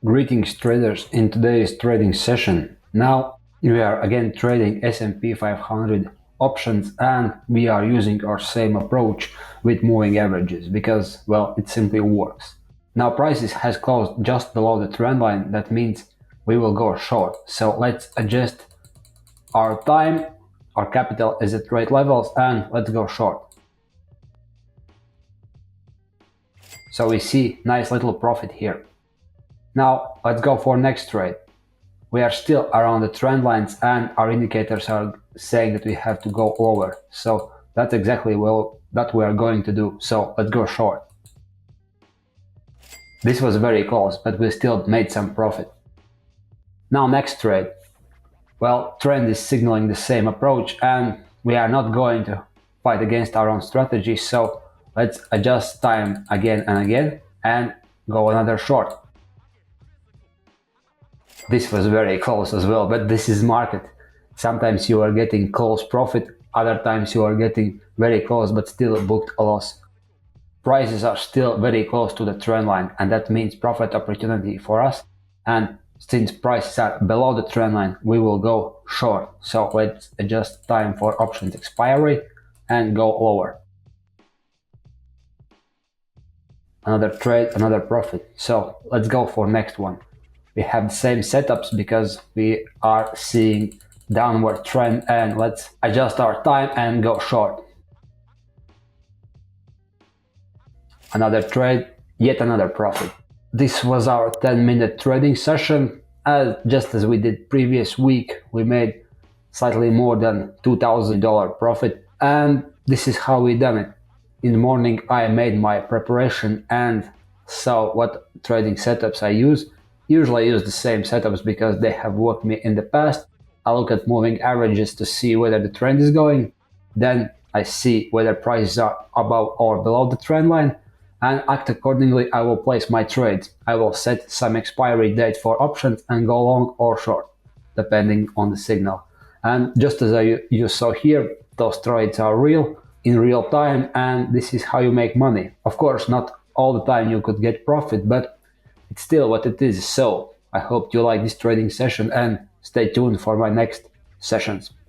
Greetings traders, in today's trading session. Now we are again trading S&P 500 options and we are using our same approach with moving averages because, well, it simply works. Now prices has closed just below the trend line, that means we will go short. So let's adjust our time, our capital is at right levels and let's go short. So we see nice little profit here. Now let's go for next trade. We are still around the trend lines and our indicators are saying that we have to go lower. So that's exactly that we are going to do. So let's go short. This was very close, but we still made some profit. Now next trade. Well, trend is signaling the same approach and we are not going to fight against our own strategy. So let's adjust time again and again and go another short. This was very close as well, but this is market. Sometimes you are getting close profit, other times you are getting very close but still booked a loss. Prices are still very close to the trend line and that means profit opportunity for us. And since prices are below the trend line, we will go short. So let's adjust time for options expiry and go lower. Another trade, another profit. So let's go for next one. We have the same setups because we are seeing downward trend and let's adjust our time and go short. Another trade, yet another profit. This was our 10-minute trading session. Just as we did previous week, we made slightly more than $2,000 profit and this is how we done it. In the morning I made my preparation and saw what trading setups I use. Usually I use the same setups because they have worked me in the past. I look at moving averages to see whether the trend is going. Then I see whether prices are above or below the trend line and act accordingly. I will place my trades. I will set some expiry date for options and go long or short, depending on the signal. And just as you saw here, those trades are real, in real time, and this is how you make money. Of course, not all the time you could get profit, but it's still what it is. So I hope you like this trading session and stay tuned for my next sessions.